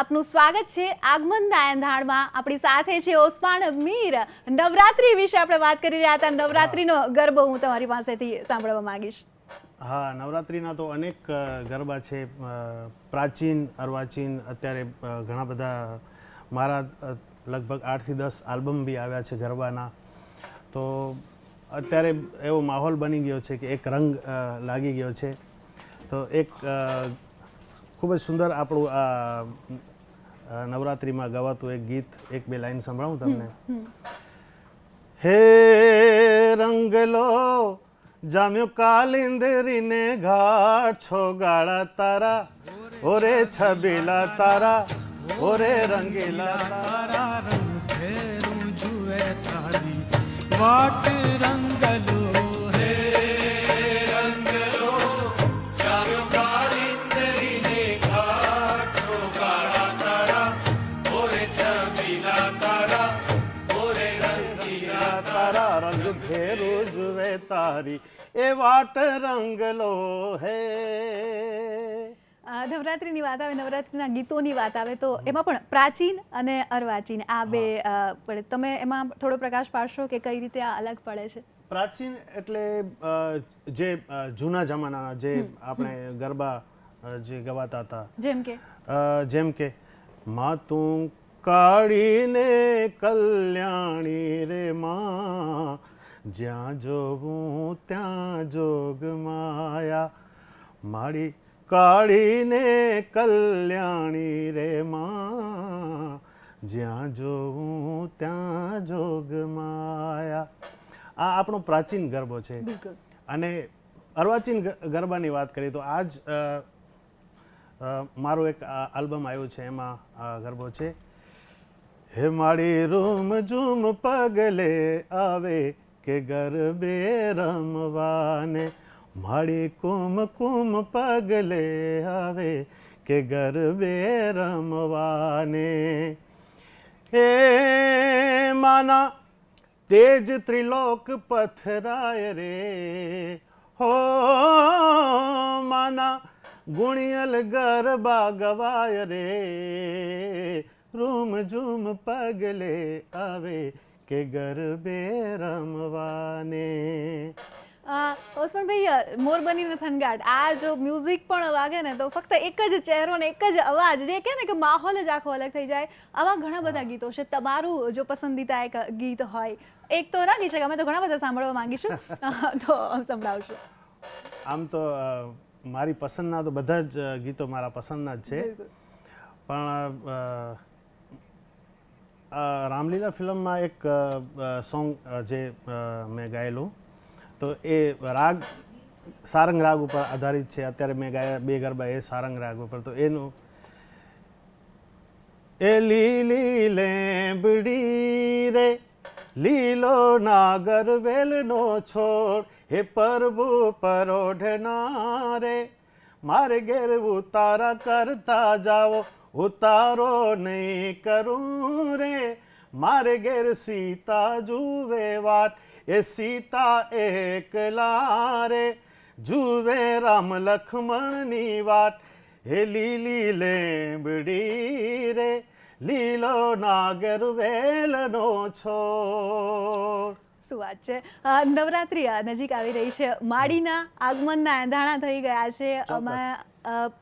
આપનું સ્વાગત છે આગમનના એંધાણમાં. આપણી સાથે છે ઓસ્માન મીર. નવરાત્રી વિશે આપણે વાત કરી રહ્યા હતા. નવરાત્રીનો ગરબો હું તમારી પાસેથી સાંભળવા માંગીશ. હા, નવરાત્રિના તો અનેક ગરબા છે, પ્રાચીન, અર્વાચીન. અત્યારે ઘણા બધા મારા લગભગ 8 થી 10 આલ્બમ બી આવ્યા છે ગરબાના. તો અત્યારે એવો માહોલ બની ગયો છે કે એક રંગ લાગી ગયો છે. તો એક ખૂબ જ સુંદર આપણું આ નવરાત્રિમાં ગવાતું એક ગીત, એક બે લાઈન સંભળાવું તમને. હે રંગલો જામ્યો કાલિંદરીને ઘાટ, છો ગાળા તારા ઓરે છબીલા તારા ઓરે રંગીલા તારા, રંગ ફેરું જુએ તારી વાટ રંગલો. હે રંગલો જામ્યો કાલિંદરીને ઘાટ, છો ગાળા તારા ઓરે છબીલા તારા ઓરે રંગીલા તારા, રંગ ફેરું જુએ તારી એ વાટ રંગલો. હે નવરાત્રીની વાત આવે, નવરાત્રીના ગીતોની વાત આવે તો એમાં પણ પ્રાચીન અને અર્વાચીન આ બે પડે. તમે એમાં થોડો પ્રકાશ પાડશો કે કઈ રીતે આ અલગ પડે છે? પ્રાચીન એટલે જે જૂના જમાનાના જે આપણે ગરબા જે ગવાતા હતા, જેમ કે માં તું કાળીને કલ્યાણી રે માં, જ્યાં જોવું ત્યાં જોગ માયા, મારી કાળીને કલ્યાણી રે માં, જ્યાં જોવું ત્યાં જોગ માયા. આ આપણો પ્રાચીન ગરબો છે. અને અર્વાચીન ગરબાની વાત કરીએ તો આજ મારું એક આલ્બમ આવ્યું છે, એમાં આ ગરબો છે. હે મારી રૂમ ઝૂમ પગલે આવે કે ગરબે રમવાને, મારી કુમ કુમ પગલે આવે કે ગરબે રમવાને. હે માના તેજ ત્રિલોક પથરાય રે, હો માના ગુણિયલ ગરબા ગવાય રે, રૂમ ઝૂમ પગલે આવે કે ગરબે રમવાને. ઓસ્માનભાઈ, મોર બનીને થનગાટ, આ જો મ્યુઝિક પણ વાગે ને તો ફક્ત એક જ ચહેરો ને એક જ અવાજ, જે કહે ને કે માહોલ જ આખો અલગ થઈ જાય. આવા ઘણા બધા ગીતો છે. તમારું જો પસંદીદા એક ગીત હોય, એક તો ના ગઈ શકે, અમે તો ઘણા બધા સાંભળવા માંગીશું, તો સંભળાવશું. આમ તો મારી પસંદના તો બધા જ ગીતો મારા પસંદના જ છે, પણ રામલીલા ફિલ્મમાં એક સોંગ જે મેં ગાયેલું, તો એ રાગ સારંગ રાગ ઉપર આધારિત છે. અત્યારે મેં ગાયા બે ગરબા એ સારંગ રાગ ઉપર. તો એનું એ લીલી લેંબડી રે લીલો નાગર વેલનો છોડ, હે પ્રભુ પરોઢના રે, મારે ઘેર ઉતારા કરતા જાઓ, ઉતારો નહીં કરું રે, મારે ઘેર સીતા જુએ વાટ, એ સીતા એકલા રે, જુએ રામ લક્ષ્મણની વાટ, હે લીલી લેંબડી રે લીલો નાગર વેલનો છોડ. શું વાત છે. નવરાત્રી નજીક આવી રહી છે, માડીના આગમનના એંધાણા થઈ ગયા છે. અમે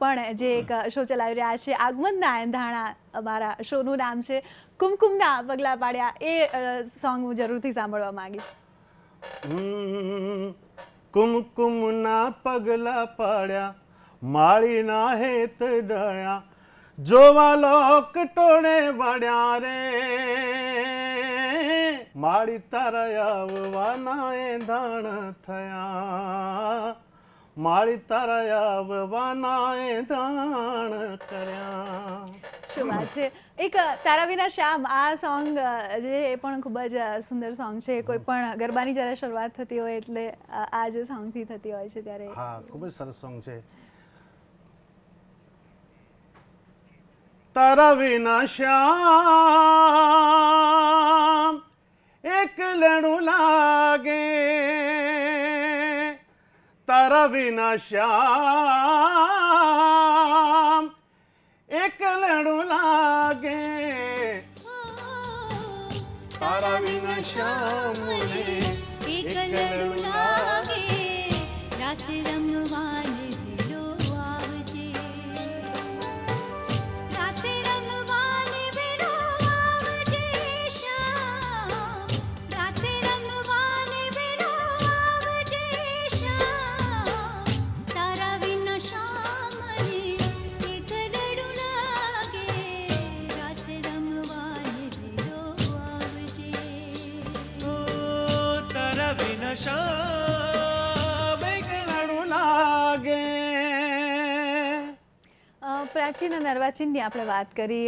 પણ જે એક શો ચલાવી રહ્યા છે આગમનના એંધાણા, અમારા શોનું નામ છે. કુમકુમના પગલા પાડ્યા, એ સોંગ હું જરૂરથી સાંભળવા માંગીશ. કુમકુમના પગલા પાડ્યા, માળીના હેત ડળ્યા, જોવા લોક ટોળે વળ્યા રે, માળી તારા આવવાના એંધાણ થયા, માળી તારા આવવાના એંધાણ કર્યા. શું વાત છે. એક તારા વિના શ્યામ, આ સોંગ જે એ પણ ખૂબ જ સુંદર સોંગ છે. કોઈ પણ ગરબાની જ્યારે શરૂઆત થતી હોય એટલે આ જે સોંગથી થતી હોય છે ત્યારે. હા, ખૂબ જ સરસ સોંગ છે. તારા વિના શ્યામ એકલણું લાગે, તારા વિના શ્યામ એકલડું લાગે તારા વિના શ્યામ મને એકલડું લાગે રાસ રમવાને વેળો આવજે રાસ રમવાને વેળો આવજે શ્યામ રાસ રમવાને વેળો આવજે શ્યામ તારા વિના શ્યામ મને એકલડું લાગે રાસ રમવાને વેળો આવજે ઓ તારા વિના શ્યામ એકલડું લાગે. પ્રાચીન અને અર્વાચીનની આપણે વાત કરી.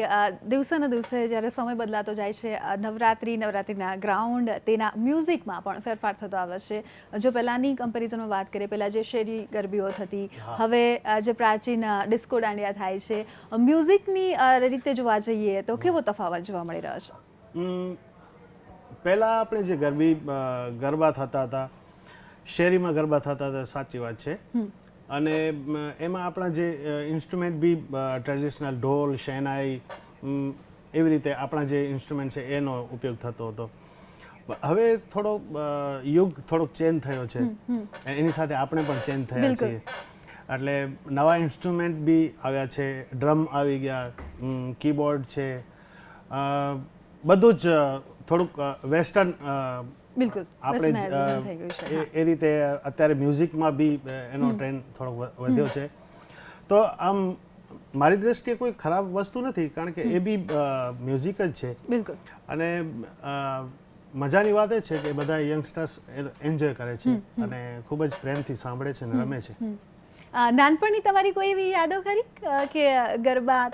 દિવસેને દિવસે જ્યારે સમય બદલાતો જાય છે, નવરાત્રિના ગ્રાઉન્ડ, તેના મ્યુઝિકમાં પણ ફેરફાર થતો આવે છે. જો પહેલાંની કમ્પેરિઝનમાં વાત કરીએ, પહેલાં જે શેરી ગરબીઓ થતી, હવે જે પ્રાચીન ડિસ્કો દાંડિયા થાય છે, મ્યુઝિકની રીતે જોવા જઈએ તો કેવો તફાવત જોવા મળી રહ્યો છે? પહેલાં આપણે જે ગરબા થતા હતા, શેરીમાં ગરબા થતા હતા, સાચી વાત છે. અને એમાં આપણા જે ઇન્સ્ટ્રુમેન્ટ બી ટ્રેડિશનલ ઢોલ, શેનાઈ, એવી રીતે આપણા જે ઇન્સ્ટ્રુમેન્ટ છે એનો ઉપયોગ થતો હતો. હવે યુગ થોડોક ચેન્જ થયો છે, એની સાથે આપણે પણ ચેન્જ થયા છીએ. એટલે નવા ઇન્સ્ટ્રુમેન્ટ બી આવ્યા છે, ડ્રમ આવી ગયા, કીબોર્ડ છે, બધું જ થોડુંક વેસ્ટર્ન બિલકુલ આપણે westernization થઈ ગયું છે. એ રીતે અત્યારે મ્યુઝિકમાં બી એનો ટ્રેન્ડ થોડોક વધ્યો છે. તો આમ મારી દ્રષ્ટિએ કોઈ ખરાબ વસ્તુ નથી, કારણ કે એ બી મ્યુઝિક જ છે. બિલકુલ. અને મજાની વાત એ છે કે બધા યંગસ્ટર્સ એન્જોય કરે છે અને ખૂબ જ પ્રેમથી સાંભળે છે અને રમે છે. નાનપણની તમારી કોઈ એવી યાદો ખરી કે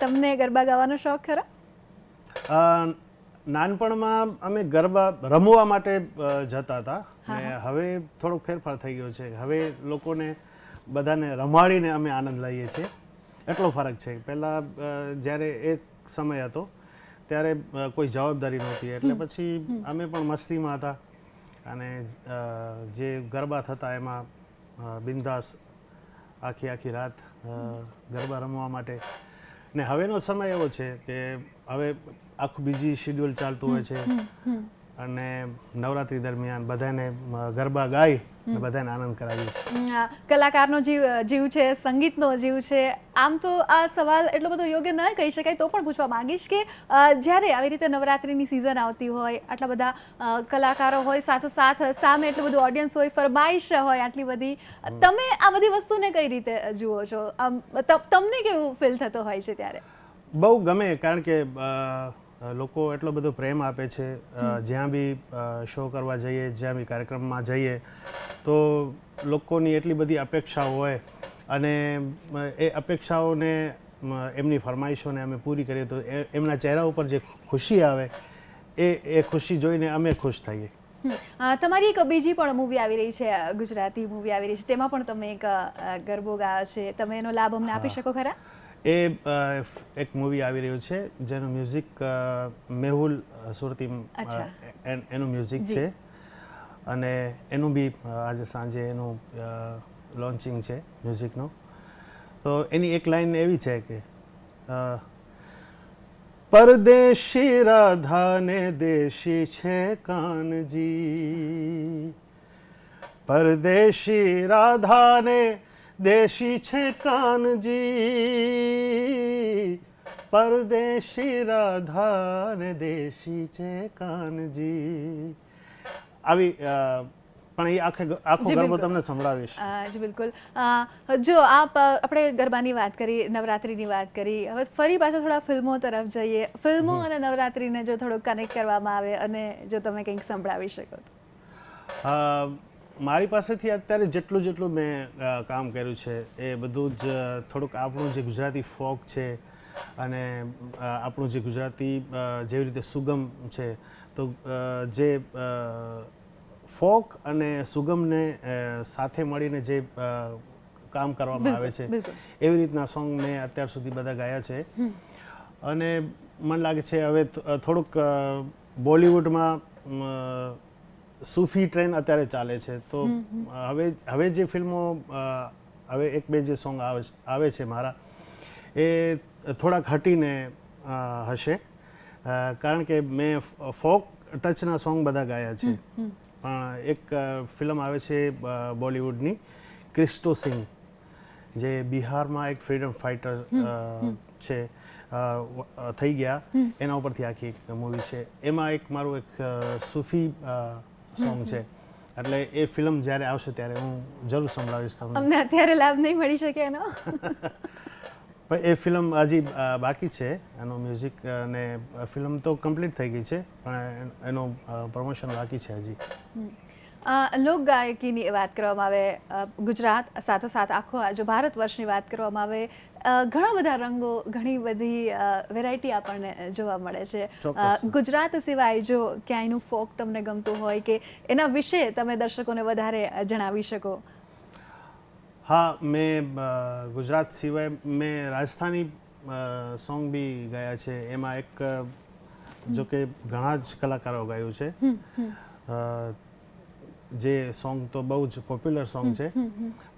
તમને ગરબા ગાવાનો શોખ ખરા? નાનપણમાં અમે ગરબા રમવા માટે જતા હતા, અને હવે થોડોક ફેરફાર થઈ ગયો છે. હવે લોકોને બધાને રમાડીને અમે આનંદ લઈએ છીએ, એટલો ફરક છે. પહેલાં જ્યારે એક સમય હતો ત્યારે કોઈ જવાબદારી નહોતી, એટલે પછી અમે પણ મસ્તીમાં હતા અને જે ગરબા થતા એમાં બિંદાસ આખી રાત ગરબા રમવા માટે. ને હવેનો સમય એવો છે કે હવે આખું બીજી શિડ્યુલ ચાલતું હોય છે, અને નવરાત્રી દરમિયાન બધાને ગરબા ગાઈ અને બધાને આનંદ કરાવીએ છીએ. કલાકારનો જીવ છે, સંગીતનો જીવ છે. આમ તો આ સવાલ એટલો બધો યોગ્ય ન કહી શકાય, તો પણ પૂછવા માંગીશ કે જ્યારે આવી રીતે નવરાત્રિની સિઝન આવતી હોય, આટલા બધા કલાકારો હોય, સાથોસાથ સામે એટલું બધું ઓડિયન્સ હોય, ફરમાઈશ હોય આટલી બધી, તમે આ બધી વસ્તુને કઈ રીતે જુઓ છો? તમને કેવું ફીલ થતો હોય છે ત્યારે? બહુ ગમે, કારણ કે લોકો એટલો બધો પ્રેમ આપે છે. જ્યાં બી શો કરવા જઈએ, જ્યાં બી કાર્યક્રમમાં જઈએ, તો લોકોની એટલી બધી અપેક્ષાઓ હોય, અને એ અપેક્ષાઓને, એમની ફરમાઈશોને અમે પૂરી કરીએ તો એમના ચહેરા ઉપર જે ખુશી આવે, એ ખુશી જોઈને અમે ખુશ થઈએ. તમારી એક બીજી પણ મૂવી આવી રહી છે, ગુજરાતી મૂવી આવી રહી છે, તેમાં પણ તમે એક ગરબો ગાયો છે. તમે એનો લાભ અમને આપી શકો ખરા? એ એક મૂવી આવી રહ્યું છે જેનું મ્યુઝિક મેહુલ સુરતી, એનું મ્યુઝિક છે, અને એનું બી આજે સાંજે એનું લોન્ચિંગ છે મ્યુઝિકનું. તો એની એક લાઈન એવી છે કે પરદેશી રાધાને દેશી છે કાનજી, પરદેશી રાધાને દેશી છે કાનજી, પરદેશી રાધાને દેશી છે કાનજી. આવી પણ એ આખો ગરબો તમને સંભળાવીશ. જી બિલકુલ. જો આપણે ગરબાની વાત કરી, નવરાત્રિની વાત કરી, હવે ફરી પાછા થોડા ફિલ્મો તરફ જઈએ. ફિલ્મો અને નવરાત્રિને જો થોડુંક કનેક્ટ કરવામાં આવે અને જો તમે કંઈક સંભળાવી શકો તો. મારી પાસેથી અત્યારે જેટલું મેં કામ કર્યું છે એ બધું જ થોડુંક આપણું જે ગુજરાતી ફોક છે, અને આપણું જે ગુજરાતી જેવી રીતે સુગમ છે, તો જે ફોક અને સુગમને સાથે મળીને જે કામ કરવામાં આવે છે, એવી રીતના સોંગ મેં અત્યાર સુધી બધા ગાયા છે. અને મને લાગે છે હવે થોડુંક બોલિવૂડમાં સૂફી ટ્રેન અત્યારે ચાલે છે, તો હવે જે ફિલ્મો, હવે એક બે જે સોંગ આવે છે મારા, એ થોડાક હટીને હશે, કારણ કે મેં ફોક ટચના સોંગ બધા ગાયા છે. પણ એક ફિલ્મ આવે છે બોલિવૂડની, ક્રિસ્ટો સિંગ, જે બિહારમાં એક ફ્રીડમ ફાઇટર છે, થઈ ગયા, એના ઉપરથી આખી એક મૂવી છે. એમાં એક મારું એક સૂફી સોંગ છે. એટલે એ ફિલ્મ જ્યારે આવશે ત્યારે હું જરૂર સંભળાવીશ તમને. અમને અત્યારે લાભ નહીં મળી શકે એનો. પણ એ ફિલ્મ હજી બાકી છે, એનો મ્યુઝિક, અને ફિલ્મ તો કમ્પ્લીટ થઈ ગઈ છે, પણ એનું પ્રમોશન બાકી છે હજી. લોકગાયકીની વાત કરવામાં આવે, ગુજરાત સાથોસાથ આખો જો ભારત વર્ષની વાત કરવામાં આવે, ઘણા બધા રંગો, ઘણી બધી વેરાયટી આપણને જોવા મળે છે. ચોક્કસ. ગુજરાત સિવાય જો ક્યાંયનું ફોક તમને ગમતું હોય કે એના વિશે તમે દર્શકોને વધારે જણાવી શકો. હા, મેં ગુજરાત સિવાય મેં રાજસ્થાની સોંગ બી ગાયા છે. એમાં એક જો કે ઘણા જ કલાકારો ગાયું છે. જે સોંગ તો બહુ જ પોપ્યુલર સોંગ છે,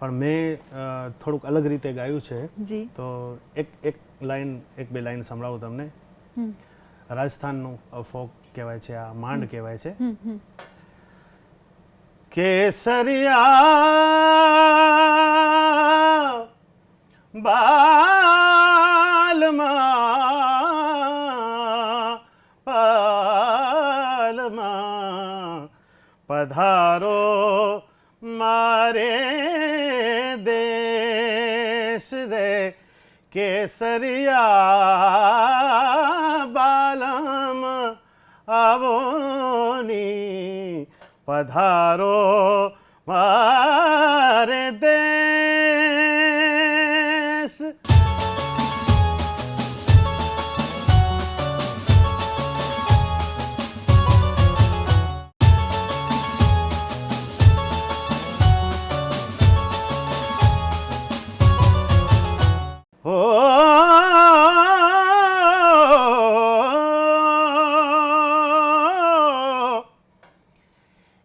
પણ મેં થોડુંક અલગ રીતે ગાયું છે. જી. તો એક બે લાઈન સંભળાવું તમને. રાજસ્થાનનું ફોક કહેવાય છે, આ માંડ કહેવાય છે. કેસરિયા બાલમાં પાલમાં પધારો મારે દેશ રે, કેસરિયા બાલમ આવોની પધારો મારે દેશ.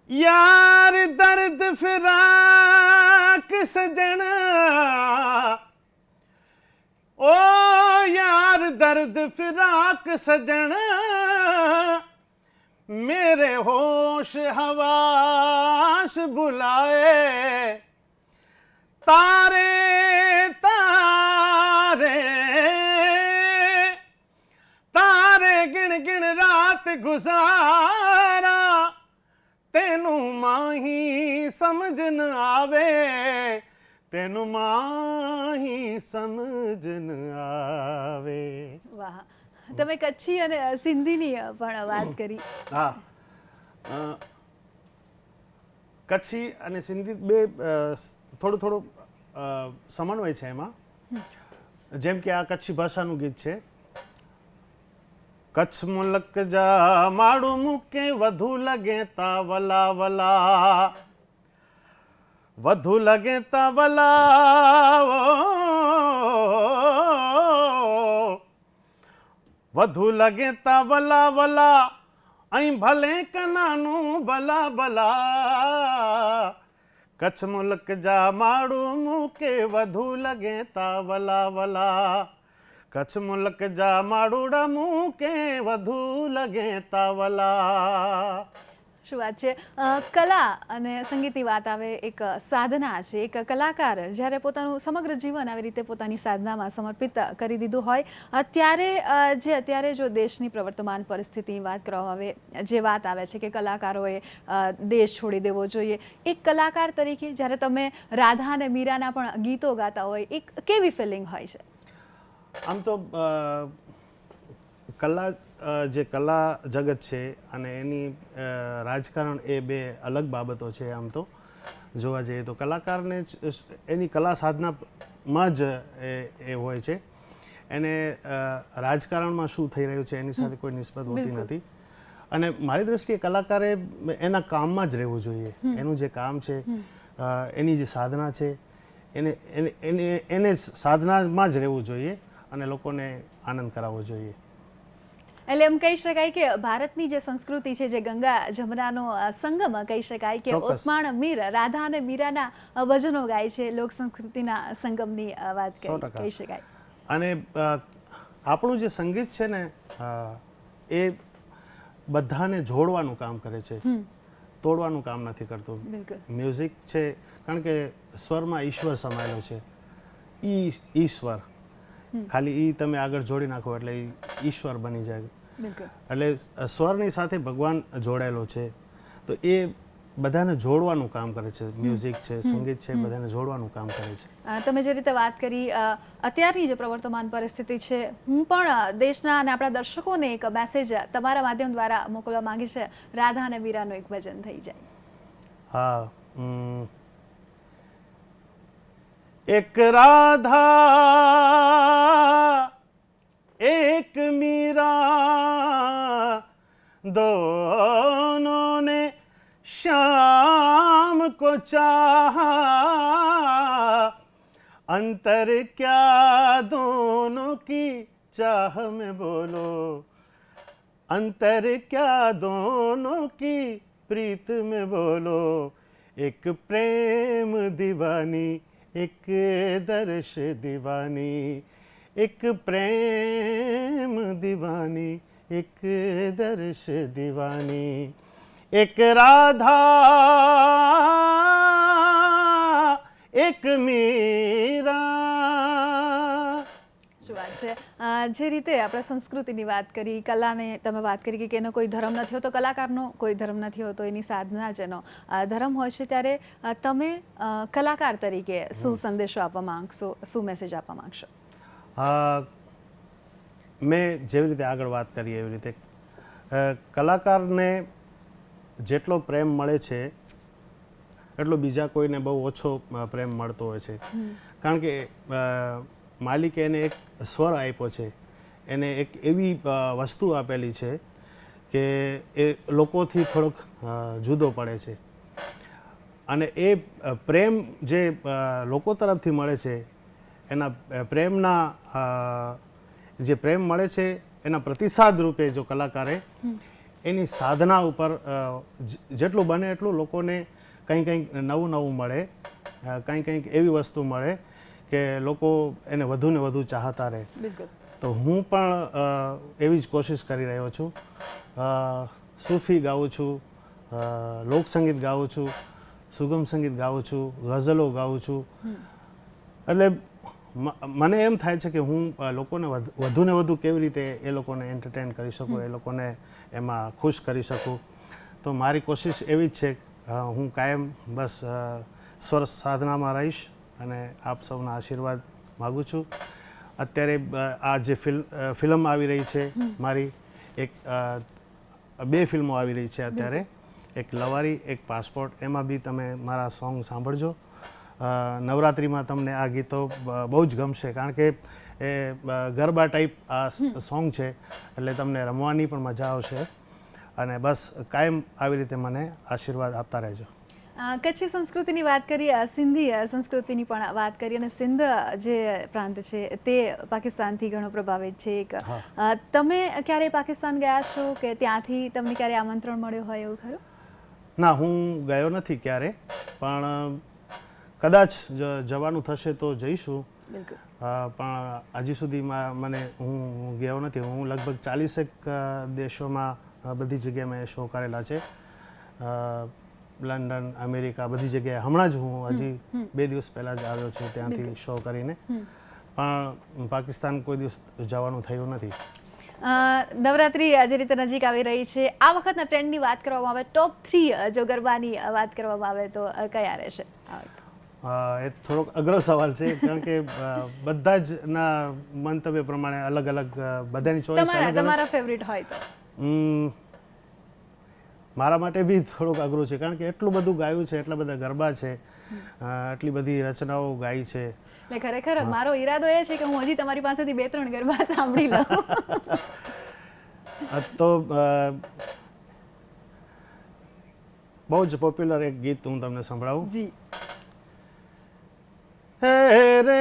यार दर्द फिराक सजन, ओ यार दर्द फिराक सजन, मेरे होश हवास बुलाए, तारे तारे तारे गिण गिण रात गुजारा, तेनू माही समझ न आवे, तेनू माही समझ ન આવે. વાહ, તમે કચ્છી અને સિંધીની પણ વાત કરી. હા, કચ્છી અને સિંધી બે થોડું સમન્વય છે એમાં. જેમ કે આ કચ્છી ભાષાનું ગીત છે. કચ્છ મુલક જા માડું મૂકે વધુ લગે તા વલા વલા, વધુ લગે તા વલા, વધુ લગે તા વલા વલા, અહીં ભલે કનાનું ભલા ભલા. કચ્છ મુલક જા માડું મૂકે વધુ લગે તા વલા વલા, કચ્છ મુલક જા માડુડા મૂકે વધુ લગે તા વલા. શું વાત છે. કલા અને સંગીતની વાત આવે, એક સાધના છે. એક કલાકાર જ્યારે પોતાનું સમગ્ર જીવન આવી રીતે પોતાની સાધનામાં સમર્પિત કરી દીધું હોય, અત્યારે જો દેશની પ્રવર્તમાન પરિસ્થિતિની વાત કરવામાં આવે, જે વાત આવે છે કે કલાકારોએ દેશ છોડી દેવો જોઈએ, એક કલાકાર તરીકે જ્યારે તમે રાધા અને મીરાના પણ ગીતો ગાતા હોય, એક કેવી ફિલિંગ હોય છે? આમ તો જે કલા જગત છે અને એની રાજકારણ એ બે અલગ બાબતો છે. આમ તો જોવા જઈએ તો કલાકારને એની કલા સાધનામાં જ એ હોય છે. એને રાજકારણમાં શું થઈ રહ્યું છે એની સાથે કોઈ નિસ્બત હોતી નથી. અને મારી દ્રષ્ટિએ કલાકારે એના કામમાં જ રહેવું જોઈએ. એનું જે કામ છે, એની જે સાધના છે, એને સાધનામાં જ રહેવું જોઈએ અને લોકોને આનંદ કરાવવો જોઈએ. એટલે એમ કહી શકાય કે ભારતની જે સંસ્કૃતિ છે, જે ગંગા જમનાનો સંગમ કહી શકાય કે ઓસ્માણ મીર રાધા અને મીરાના ભજનો ગાય છે, લોક સંસ્કૃતિના સંગમની વાત કહી શકાય. અને આપણું જે સંગીત છે ને એ બધાને જોડવાનું કામ કરે છે, તોડવાનું કામ નથી કરતું. બિલકુલ. મ્યુઝિક છે કારણ કે સ્વરમાં ઈશ્વર સમાયેલો છે. ઈશ્વર ખાલી ઈ તમે આગળ જોડી નાખો એટલે ઈશ્વર બની જાય. બિલકુલ. એટલે સ્વરની સાથે ભગવાન જોડાયેલો છે, તો એ બધાને જોડવાનું કામ કરે છે. મ્યુઝિક છે, સંગીત છે, બધાને જોડવાનું કામ કરે છે. તમે જે રીતે વાત કરી અત્યારની જે પ્રવર્તમાન પરિસ્થિતિ છે, હું પણ દેશના અને આપણા દર્શકોને એક મેસેજ તમારા માધ્યમ દ્વારા મોકલવા માંગી છે. રાધા અને વીરાનું એક ભજન થઈ જાય. હા. એક રાધા એક मीरा दोनों ने श्याम को चाहा, अंतर क्या दोनों की चाह में बोलो, अंतर क्या दोनों की प्रीत में बोलो, एक प्रेम दीवानी एक दर्श दीवानी, एक प्रेम दीवानी एक दर्श दीवानी, एक राधा एक मीरा. શું વાત છે. જે રીતે આપણે સંસ્કૃતિની વાત કરી, કલાને તમે વાત કરી કે એનો કોઈ ધર્મ નથી હોતો, કલાકારનો કોઈ ધર્મ નથી હોતો, એની સાધના જ એનો ધર્મ હોય છે. ત્યારે તમે કલાકાર તરીકે શું સંદેશો આપવા માંગશો, શું મેસેજ આપવા માંગશો? મેં જેવી રીતે આગળ વાત કરી એવી રીતે કલાકારને જેટલો પ્રેમ મળે છે એટલો બીજા કોઈને બહુ ઓછો પ્રેમ મળતો હોય છે. કારણ કે માલિકે એને એક સ્વર આપ્યો છે, એને એક એવી વસ્તુ આપેલી છે કે એ લોકોથી થોડોક જુદો પડે છે. અને એ પ્રેમ જે લોકો તરફથી મળે છે, એના પ્રેમના જે પ્રેમ મળે છે એના પ્રતિસાદ રૂપે જો કલાકારે એની સાધના ઉપર જેટલું બને એટલું લોકોને કંઈક નવું નવું મળે, કંઈક એવી વસ્તુ મળે કે લોકો એને વધુ ને વધુ ચાહતા રહે. બિલકુલ. તો હું પણ એવી જ કોશિશ કરી રહ્યો છું. સૂફી ગાઉં છું, લોકસંગીત ગાઉં છું, સુગમ સંગીત ગાઉં છું, ગઝલો ગાઉં છું. એટલે મને એમ થાય છે કે હું લોકોને વધુ ને વધુ કેવી રીતે એ લોકોને એન્ટરટેન કરી શકું, એ લોકોને એમાં ખુશ કરી શકું. તો મારી કોશિશ એવી જ છે. હું કાયમ બસ સ્વર સાધનામાં રહીશ અને આપ સૌના આશીર્વાદ માગું છું. અત્યારે આ જે ફિલ્મ આવી રહી છે મારી, એક 2 ફિલ્મો આવી રહી છે અત્યારે, એક લવારી એક પાસપોર્ટ. એમાં બી તમે મારા સોંગ સાંભળજો. નવરાત્રિમાં તમને આ ગીતો બહુ જ ગમશે કારણ કે એ ગરબા ટાઈપ આ સોંગ છે, એટલે તમને રમવાની પણ મજા આવશે. અને બસ કાયમ આવી રીતે મને આશીર્વાદ આપતા રહેજો. કચ્છી સંસ્કૃતિની વાત કરી, સિંધી સંસ્કૃતિની પણ વાત કરી, અને સિંધ જે પ્રાંત છે તે પાકિસ્તાનથી ઘણો પ્રભાવિત છે. તમે ક્યારે પાકિસ્તાન ગયા છો કે ત્યાંથી તમને ક્યારે આમંત્રણ મળ્યો હોય એવું ખરું? ના, હું ગયો નથી ક્યારે, પણ કદાચ જવાનું થશે તો જઈશું. બિલકુલ. પણ હજી સુધીમાં હું ગયો નથી. હું લગભગ 40 દેશોમાં બધી જગ્યાએ મેં શો કરેલા છે. લંડન, અમેરિકા, બધી જગ્યાએ. હમણાં જ હું હજી 2 દિવસ પહેલાં જ આવ્યો છું ત્યાંથી શો કરીને. પણ પાકિસ્તાન કોઈ દિવસ જવાનું થયું નથી. નવરાત્રિ જે રીતે નજીક આવી રહી છે, આ વખતના ટ્રેન્ડની વાત કરવામાં આવે, ટોપ 3 જો ગરબાની વાત કરવામાં આવે તો કયા રહેશે? એ થોડોક અઘરો સવાલ છે કારણ કે બધા જ ના મંતવ્ય પ્રમાણે અલગ અલગ બધાની ચોઈસ તમારા ફેવરિટ હોય તો? મારા માટે બી થોડુંક અઘરું છે કારણ કે એટલું બધું ગાયું છે, એટલા બધા ગરબા છે, આટલી બધી રચનાઓ ગાઈ છે. એટલે ખરેખર મારો ઈરાદો એ છે કે હું હજી તમારી પાસેથી 2-3 ગરબા સાંભળી લઉં. તો બહુ જ પોપ્યુલર એક ગીત હું તમને સંભળાવું. જી. હે રે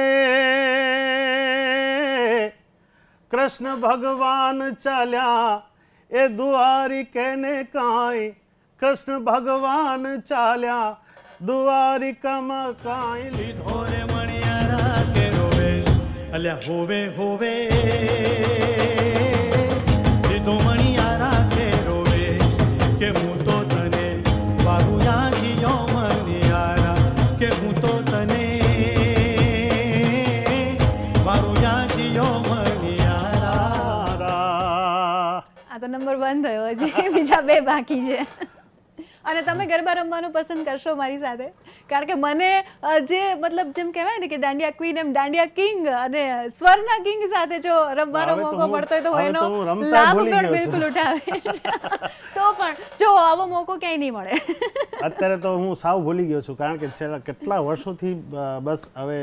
કૃષ્ણ ભગવાન ચાલ્યા એ દ્વારિકેને કાંઈ, કૃષ્ણ ભગવાન ચાલ્યા દ્વારિકામાં કાંઈ, લીધો રે મણિયારા કે રોવેશ અલ્યા હોવે હોવે લીધો મણિયારા કે રોવે કે હું તો તને વાહુયા જીયો મણિયારા કે હું તો તને વાહુયા જીયો મણિયારા. આ તો નંબર 1 થયો, હજી બીજા 2 બાકી છે. અને તમે ગરબા રમવાનું પસંદ કરશો મારી સાથે? કારણ કે મને જે મતલબ જેમ કહેવાય ને કે દાંડિયા ક્વીન એમ દાંડિયા કિંગ અને સ્વરના કિંગ સાથે જો રમવાનો હવે તો મોકો હું- મળતો હોય તો હવે એનો તો હું રમતા લાભ ભૂલી પણ ગયો બિલકુલ ઉઠાવે. તો પણ જો આવો મોકો ક્યાંય નહીં મળે. અત્યારે તો હું સાવ ભૂલી ગયો છું, કારણ કે છેલ્લા કેટલા વર્ષોથી બસ હવે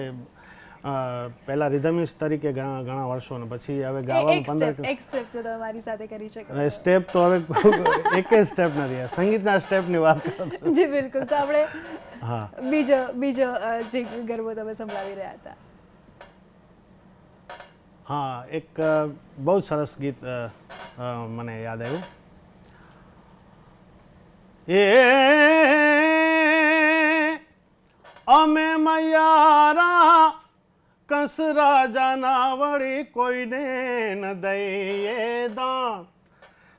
પહેલા રિધમિસ્ટ તરીકે ઘણા વર્ષો ને પછી હવે ગાવાનું 15 એક સ્ટેપ જો તમે મારી સાથે કરી શકો. સ્ટેપ તો હવે એકેય સ્ટેપ નથી. સંગીતના સ્ટેપની વાત કરો છો. જી બિલકુલ. તો આપણે હા, બીજો જે ગરબો તમે સંભળાવી રહ્યા હતા. હા, એક બહુ જ સરસ ગીત મને યાદ આવ્યું. એ અમે મયારા કંસ રાજાના વળી કોઈને ન દઈએ દાન,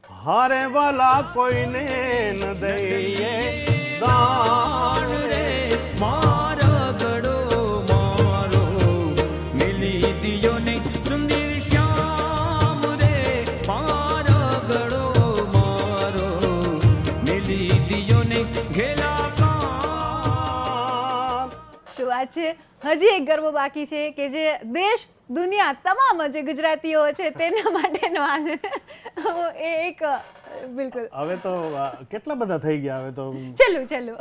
હારે વાલા કોઈને ન દઈએ દાન રે. મારો ગળો મારો મિલી દિયો ને સુંદર શ્યામ રે મારો ગળો મારો મિલી દિયો ને ઘેલા કામ. શું વાત છે. હજી એક ગરબો બાકી છે કે જે દેશ દુનિયા તમામ જે ગુજરાતીઓ છે તેના માટેનો આ એ એક બિલકુલ. હવે તો કેટલા બધા થઈ ગયા હવે તો. ચલો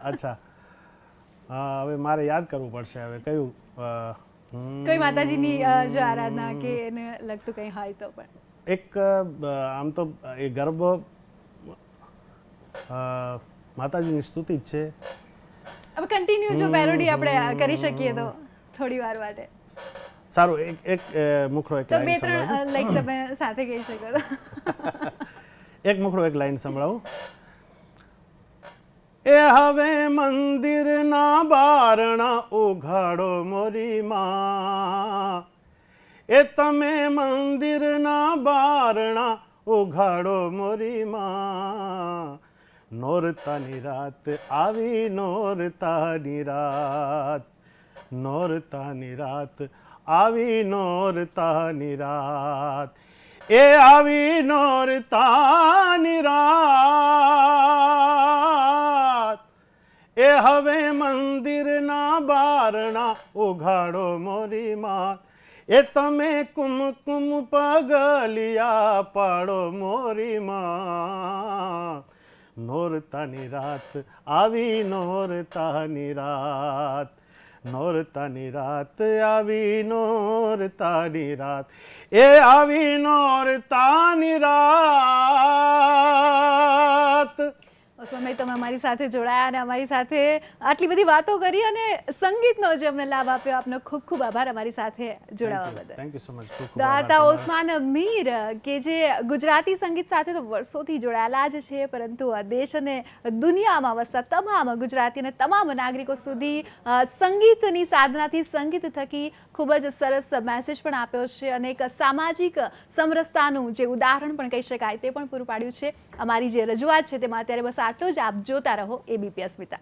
અચ્છા, હવે મારે યાદ કરવું પડશે હવે કયું. કોઈ માતાજીની જો આરાધના કે એને લગતું કંઈ હોય તો પણ. એક આમ તો એ ગરબો માતાજીની સ્તુતિ જ છે. હવે કન્ટિન્યુ જો પેરોડી આપણે કરી શકીએ તો થોડી વાર માટે સારું, એક મુખડો એક તો બે લાઈન સંભળાવું. ત્રણ લાઈક તમે સાથે કહી શકો તો. એક મુખડો એક લાઈન સંભળાવું. એ હવે મંદિરના બારણા ઉઘાડો મોરી માં, એ તમે મંદિરના બારણા ઉઘાડો મોરી માં. નોરતાની રાત આવી નોરતાની રાત, નોરતાની રાત આવી નોરતાની રાત, એ આવી નોરતાની રાત. એ હવે મંદિરના બારણા ઉઘાડો મોરી માં, એ તમે કુમકુમ પગલિયા પાડો મોરી માં. નોરતાની રાત આવી નોરતાની રાત, નોરતાની રાત આવી નોરતાની રાત, એ આવી નોરતાની રાત. ઓસ્માનભાઈ તમે અમારી સાથે જોડાયા અને અમારી સાથે આટલી બધી વાતો કરી અને સંગીતનો જે અમને લાભ આપ્યો આપનો ખૂબ ખૂબ આભાર અમારી સાથે જોડાવા બદલ. Thank you so much. તો આ હતા ઓસ્માન મીર કે જે ગુજરાતી સંગીત સાથે તો વર્ષોથી જોડાયેલા જ છે, પરંતુ દેશ અને દુનિયામાં વસતા તમામ ગુજરાતી અને તમામ નાગરિકો સુધી સંગીતની સાધનાથી સંગીત થકી ખૂબ જ સરસ મેસેજ પણ આપ્યો છે અને એક સામાજિક સમરસતાનું જે ઉદાહરણ પણ કહી શકાય તે પણ પૂરું પાડ્યું છે. અમારી જે રજૂઆત છે તેમાં અત્યારે બસ આટલું જ. આપ જોતા રહો ABP અસ્મિતા.